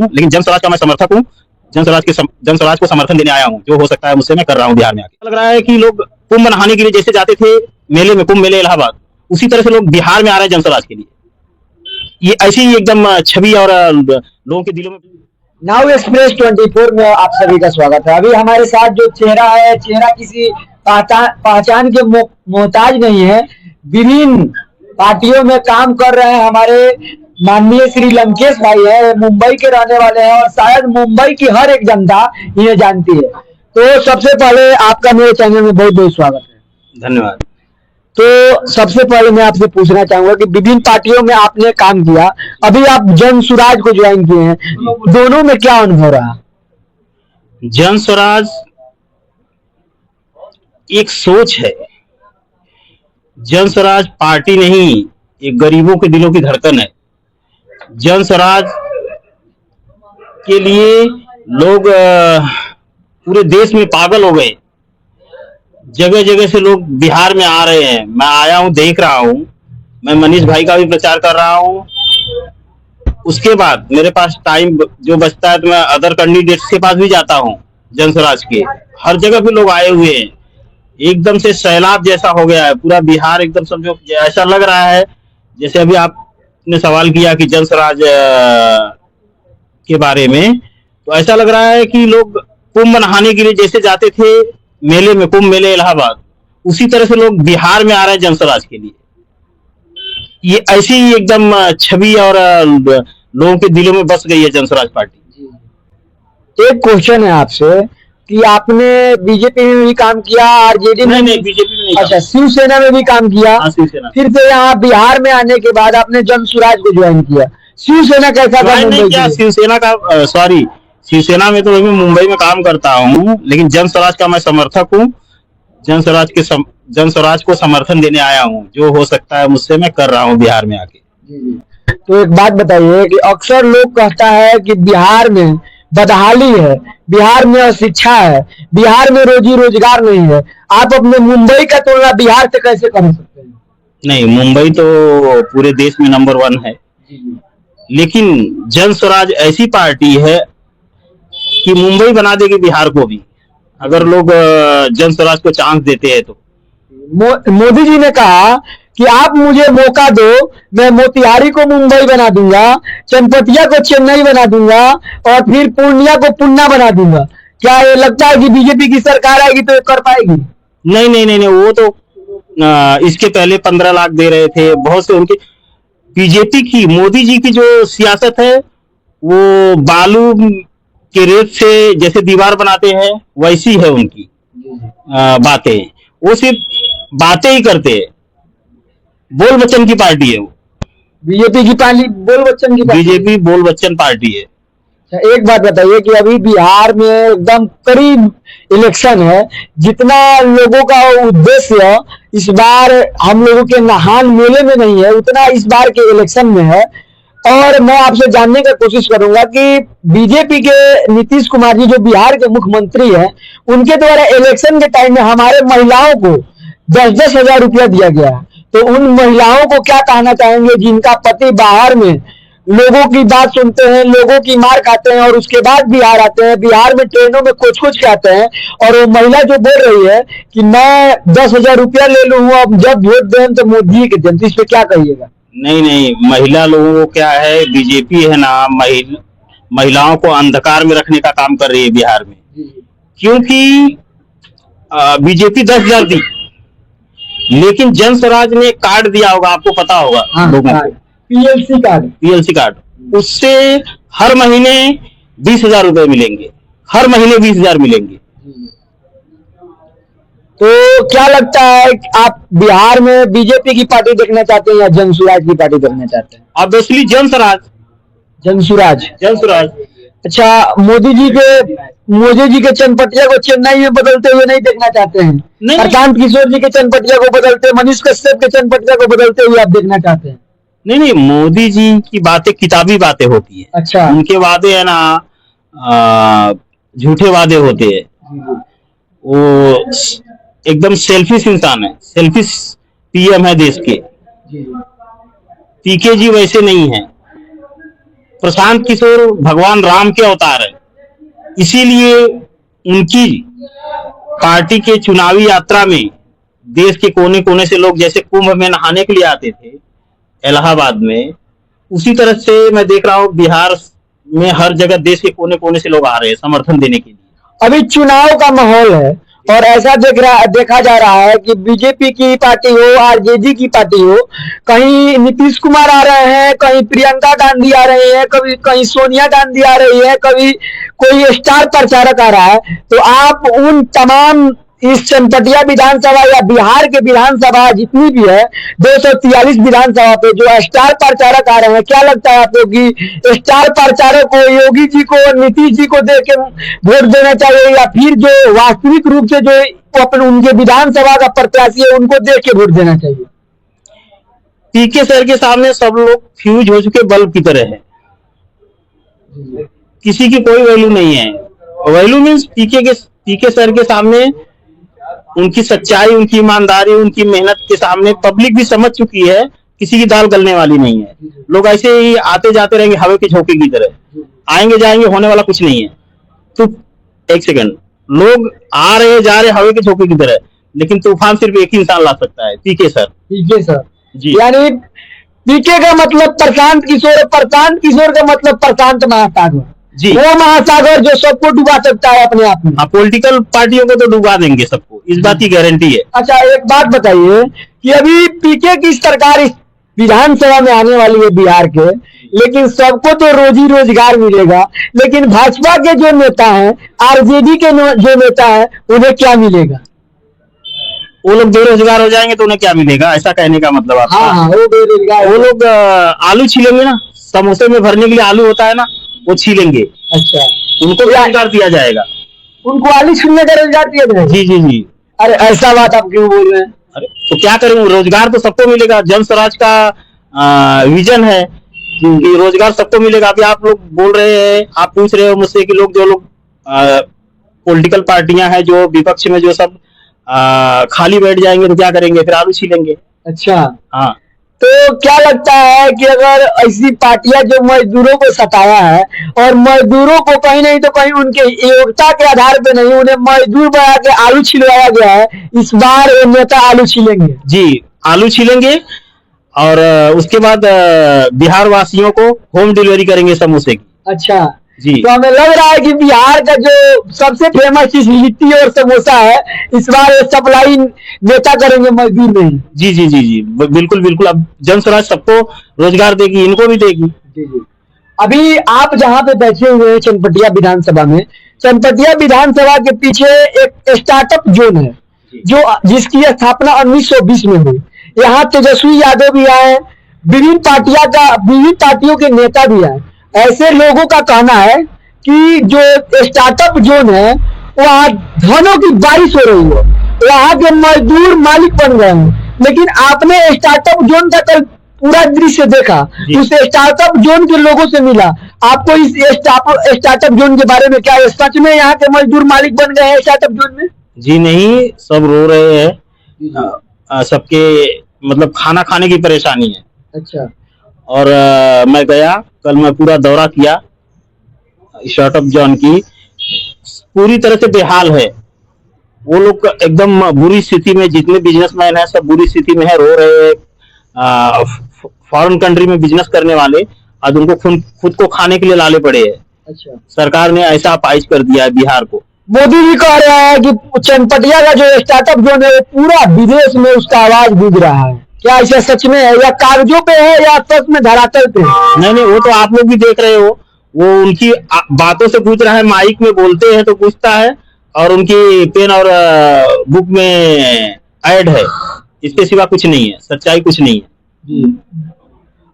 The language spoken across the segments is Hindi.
हूँ, लेकिन जन स्वराज का मैं समर्थक हूँ। जन स्वराज को समर्थन देने आया हूँ। जो हो सकता है मुझसे मैं कर रहा हूँ बिहार में आके। लग रहा है कि लोग कुंभ नहाने के लिए जैसे जाते थे मेले में, कुंभ मेले इलाहाबाद, उसी तरह से लोग बिहार में आ रहे हैं जन स्वराज के लिए। ये ऐसी ही एकदम छवि और लोगों के दिलों में। नाउ एक्सप्रेस 24 में आप सभी का स्वागत है। अभी हमारे साथ जो चेहरा है, चेहरा किसी पहचान के मोहताज नहीं है। विभिन्न पार्टियों में काम कर रहे हैं हमारे माननीय श्री लंकेश भाई है। मुंबई के रहने वाले हैं और शायद मुंबई की हर एक जनता इन्हें जानती है। तो सबसे पहले आपका मेरे चैनल में बहुत बहुत स्वागत है। धन्यवाद। तो सबसे पहले मैं आपसे पूछना चाहूंगा कि विभिन्न पार्टियों में आपने काम किया, अभी आप जन स्वराज को ज्वाइन किए हैं, दोनों में क्या अनुभव रहा? जन स्वराज एक सोच है। जन स्वराज पार्टी नहीं, एक गरीबों के दिलों की धड़कन है। जन स्वराज के लिए लोग पूरे देश में पागल हो गए। जगह जगह से लोग बिहार में आ रहे हैं। मैं आया हूं, देख रहा हूं। मैं मनीष भाई का भी प्रचार कर रहा हूं। उसके बाद मेरे पास टाइम जो बचता है तो मैं अदर कैंडिडेट्स के पास भी जाता हूं। जन स्वराज के हर जगह पे लोग आए हुए हैं। एकदम से सैलाब जैसा हो गया है पूरा बिहार। एकदम समझो ऐसा लग रहा है जैसे अभी आपने सवाल किया कि जन स्वराज के बारे में, तो ऐसा लग रहा है कि लोग कुंभ नहाने के लिए जैसे जाते थे मेले में, कुंभ मेले इलाहाबाद, उसी तरह से लोग बिहार में आ रहे हैं जन स्वराज के लिए। ये ऐसी ही एकदम छवि और लोगों के दिलों में बस गई है जन स्वराज पार्टी। एक क्वेश्चन है आपसे कि आपने बीजेपी में भी काम किया, आरजेडी में? नहीं, बीजेपी में नहीं। अच्छा, शिवसेना में भी काम किया। शिवसेना। फिर से यहाँ बिहार में आने के बाद आपने जन स्वराज को ज्वाइन किया। शिवसेना कैसा था? नहीं किया शिवसेना का, सॉरी, शिवसेना में तो मैं मुंबई में काम करता हूँ, लेकिन जन स्वराज का मैं समर्थक हूँ। जन स्वराज को समर्थन देने आया हूँ। जो हो सकता है मुझसे मैं कर रहा हूँ बिहार में आके। तो एक बात बताइए कि अक्सर लोग कहता है कि बिहार में बदहाली है, बिहार में अशिक्षा है, बिहार में रोजी रोजगार नहीं है। आप अपने मुंबई का तुलना बिहार से कैसे कर सकते हैं? नहीं, मुंबई तो पूरे देश में नंबर 1 है। लेकिन जन स्वराज ऐसी पार्टी है कि मुंबई बना देगी बिहार को भी, अगर लोग जन स्वराज को चांस देते हैं तो। मोदी जी ने कहा कि आप मुझे मौका दो, मैं मोतिहारी को मुंबई बना दूंगा, चनपटिया को चेन्नई बना दूंगा और फिर पूर्णिया को पुन्ना बना दूंगा। क्या ये लगता है कि बीजेपी की सरकार आएगी तो कर पाएगी? नहीं, वो तो इसके पहले 15 लाख दे रहे थे बहुत से उनके। बीजेपी की, मोदी जी की जो सियासत है वो बालू के रेत से जैसे दीवार बनाते हैं वैसी है उनकी बातें। वो सिर्फ बातें ही करते हैं। बोल बच्चन की पार्टी है वो। बीजेपी की पार्टी बोल बच्चन की पार्टी? बीजेपी बोल बच्चन पार्टी है। एक बात बताइए कि अभी बिहार में एकदम करीब इलेक्शन है, जितना लोगों का उद्देश्य इस बार हम लोगों के नहान मेले में नहीं है, उतना इस बार के इलेक्शन में है। और मैं आपसे जानने का कोशिश करूंगा कि बीजेपी के नीतीश कुमार जी जो बिहार के मुख्यमंत्री हैं, उनके द्वारा इलेक्शन के टाइम में हमारे महिलाओं को 10-10 हजार रुपया दिया गया है। तो उन महिलाओं को क्या कहना चाहेंगे जिनका पति बाहर में लोगों की बात सुनते हैं, लोगों की मार खाते हैं और उसके बाद बिहार आते हैं, बिहार में ट्रेनों में कुछ कहते हैं, और वो महिला जो बोल रही है कि मैं 10 हजार रुपया ले लूँ, अब जब वोट दें तो मोदी के दें, तो इस पे क्या कहिएगा? नहीं, महिला लोगों को क्या है, बीजेपी है ना, महिलाओं को अंधकार में रखने का काम कर रही है बिहार में। क्योंकि बीजेपी 10 हजार दी, लेकिन जन स्वराज ने कार्ड दिया होगा, आपको पता होगा। लोगों को पीएलसी कार्ड, उससे हर महीने 20 हजार रुपए मिलेंगे। हर महीने 20 हजार मिलेंगे। तो क्या लगता है आप बिहार में बीजेपी की पार्टी देखना चाहते हैं या जन स्वराज की पार्टी देखना चाहते हैं? ऑब्वियसली जन स्वराज। अच्छा, मोदी जी के चनपटिया को चेन्नई में बदलते हुए नहीं देखना चाहते हैं? प्रशांत किशोर जी के चनपटिया को बदलते, मनीष कश्यप के चनपटिया को बदलते हुए आप देखना चाहते हैं? नहीं, मोदी जी की बातें किताबी बातें होती है। अच्छा, उनके वादे है ना, झूठे वादे होते हैं। वो एकदम सेल्फिश इंसान है, सेल्फिश पीएम है देश के। पीके जी वैसे नहीं है। प्रशांत किशोर भगवान राम के अवतार है, इसीलिए उनकी पार्टी के चुनावी यात्रा में देश के कोने कोने से लोग जैसे कुंभ में नहाने के लिए आते थे इलाहाबाद में, उसी तरह से मैं देख रहा हूँ बिहार में हर जगह देश के कोने कोने से लोग आ रहे हैं समर्थन देने के लिए। अभी चुनाव का माहौल है और ऐसा देखा जा रहा है कि बीजेपी की पार्टी हो, आरजेडी की पार्टी हो, कहीं नीतीश कुमार आ रहे हैं, कहीं प्रियंका गांधी आ रही है, कभी कहीं सोनिया गांधी आ रही है, कभी कोई स्टार प्रचारक आ रहा है। तो आप उन तमाम इस चनपटिया विधानसभा या बिहार के विधानसभा जितनी भी है 243 विधानसभा पे जो स्टार प्रचारक आ रहे हैं, क्या लगता है आपको कि स्टार प्रचारक को योगी जी को, नीतीश जी को दे के वोट देना चाहिए या फिर जो वास्तविक रूप से जो अपने उनके विधानसभा का प्रत्याशी है उनको दे के वोट देना चाहिए? पीके सर के सामने सब लोग फ्यूज हो चुके बल्ब की तरह है, किसी की कोई वैल्यू नहीं है। वैल्यू मीन्स पीके सर के सामने उनकी सच्चाई, उनकी ईमानदारी, उनकी मेहनत के सामने पब्लिक भी समझ चुकी है, किसी की दाल गलने वाली नहीं है। लोग ऐसे ही आते जाते रहेंगे हवा के झोंके की तरह, आएंगे जाएंगे, होने वाला कुछ नहीं है। तो एक सेकंड, लोग आ रहे जा रहे हवा के झोंके की तरह, लेकिन तूफान सिर्फ एक ही इंसान ला सकता है, पीके सर। पीके सर जी, यानी पीके का मतलब प्रशांत किशोर, प्रशांत किशोर का मतलब प्रशांत महासागर जी, वो महासागर जो सबको डुबा सकता है अपने आप में। हाँ, पॉलिटिकल पार्टियों को तो डुबा देंगे सबको, इस बात की गारंटी है। अच्छा, एक बात बताइए कि अभी पीके की सरकार इस विधानसभा में आने वाली है बिहार के, लेकिन सबको तो रोजी रोजगार मिलेगा, लेकिन भाजपा के जो नेता हैं, आरजेडी के जो नेता हैं, उन्हें क्या मिलेगा? वो लोग बेरोजगार हो जाएंगे तो उन्हें क्या मिलेगा, ऐसा कहने का मतलब आपका? हाँ, वो बेरोजगार, वो लोग आलू छीलेंगे ना, समोसे में भरने के लिए आलू होता है ना, वो छीलेंगे। अच्छा, उनको भी रोजगार दिया जाएगा, उनको आलू छीलने का रोजगार दिया जाएगा? जी जी जी। अरे ऐसा बात आप क्यों बोल रहे हैं? अरे तो क्या करेंगे, रोजगार तो सबको मिलेगा, जन स्वराज का विजन है कि रोजगार सबको मिलेगा। अभी आप लोग बोल रहे हैं, आप पूछ रहे हो मुझसे कि लोग जो लोग पॉलिटिकल पार्टियां हैं जो विपक्ष में, जो सब खाली बैठ जाएंगे तो क्या करेंगे, फिर आलू छीलेंगे। अच्छा, हाँ, तो क्या लगता है कि अगर ऐसी पार्टियां जो मजदूरों को सताया है और मजदूरों को कहीं नहीं तो कहीं उनके योग्यता के आधार पे नहीं, उन्हें मजदूर बना के आलू छिलवाया गया है, इस बार वो नेता आलू छिलेंगे? जी, आलू छीलेंगे और उसके बाद बिहार वासियों को होम डिलीवरी करेंगे समोसे की। अच्छा जी, तो हमें लग रहा है कि बिहार का जो सबसे फेमस चीज लिट्टी और समोसा है, इस बार सप्लाई नेता करेंगे, मजदूर नहीं। जी जी जी जी, बिल्कुल बिल्कुल। अब जन स्वराज सबको रोजगार देगी, इनको भी देगी। जी जी। अभी आप जहाँ पे बैठे हुए हैं चनपटिया विधानसभा में, चनपटिया विधानसभा के पीछे एक स्टार्टअप जोन है जो जिसकी स्थापना 1920 में हुई। यहाँ तेजस्वी यादव भी आए, विभिन्न पार्टियों के नेता भी आए। ऐसे लोगों का कहना है कि जो स्टार्टअप जोन है वहाँ धनों की बारिश हो रही है, वहाँ के मजदूर मालिक बन गए हैं। लेकिन आपने स्टार्टअप जोन का कल पूरा दृश्य देखा, उस स्टार्टअप जोन के लोगों से मिला, आपको इस स्टार्टअप जोन के बारे में क्या है? सच में यहाँ के मजदूर मालिक बन गए हैं स्टार्टअप जोन में? जी नहीं, सब रो रहे हैं, सबके मतलब खाना खाने की परेशानी है। अच्छा, और मैं गया कल, मैं पूरा दौरा किया स्टार्टअप जोन की, पूरी तरह से बेहाल है वो लोग, एकदम बुरी स्थिति में। जितने बिजनेसमैन है सब बुरी स्थिति में है, रो रहे हैं। फॉरेन कंट्री में बिजनेस करने वाले आज उनको खुद को खाने के लिए लाले पड़े हैं। अच्छा, सरकार ने ऐसा अपाइज कर दिया है बिहार को। मोदी जी कह रहे हैं कि चनपटिया का जो स्टार्टअप जोन है वो पूरा विदेश में उसका आवाज गूंज रहा है। क्या ऐसा सच में है या कागजों पे है या सच में धरातल पे है? नहीं, वो तो आप लोग भी देख रहे हो, वो उनकी बातों से पूछ रहा है, माइक में बोलते हैं तो पूछता है, और उनकी पेन और बुक में ऐड है, इसके सिवा कुछ नहीं है, सच्चाई कुछ नहीं है।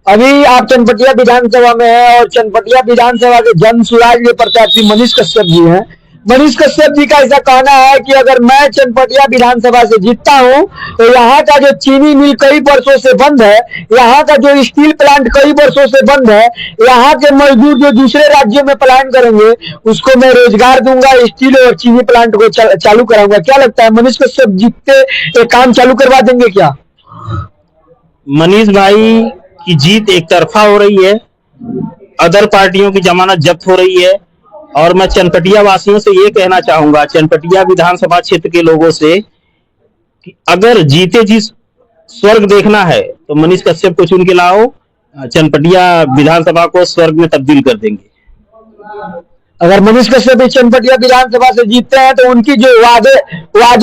अभी आप चनपटिया विधानसभा में है और चनपटिया विधानसभा के जन सुराज के प्रत्याशी मनीष कश्यप जी हैं। मनीष कश्यप जी का ऐसा कहना है कि अगर मैं चनपटिया विधानसभा से जीतता हूं तो यहाँ का जो चीनी मिल कई वर्षों से बंद है, यहाँ का जो स्टील प्लांट कई वर्षों से बंद है, यहाँ के मजदूर जो दूसरे राज्यों में पलायन करेंगे उसको मैं रोजगार दूंगा, स्टील और चीनी प्लांट को चालू कराऊंगा। क्या लगता है मनीष कश्यप जीतते ये काम चालू करवा देंगे क्या? मनीष भाई की जीत एक तरफा हो रही है, अदर पार्टियों की जमानत जब्त हो रही है। और मैं चनपटिया वासियों से ये कहना चाहूंगा, चनपटिया विधानसभा क्षेत्र के लोगों से, कि अगर जीते जी स्वर्ग देखना है तो मनीष कश्यप को चुन के लाओ, चनपटिया विधानसभा को स्वर्ग में तब्दील कर देंगे। अगर मनीष कश्यप इस चनपटिया विधानसभा से जीतते हैं तो उनकी जो वादे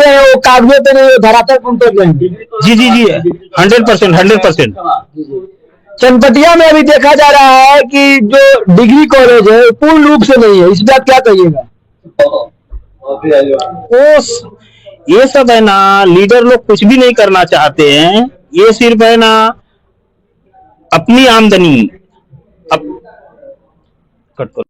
हैं वो कागजों पे नहीं, वो धरातल पर उतर जाएंगे। जी जी जी, 100%, 100%। चनपटिया में अभी देखा जा रहा है कि जो डिग्री कॉलेज है पूर्ण रूप से नहीं है, इस बात क्या कहिएगा? ये सब है ना, लीडर लोग कुछ भी नहीं करना चाहते हैं, ये सिर्फ है ना अपनी आमदनी। अब कट करो।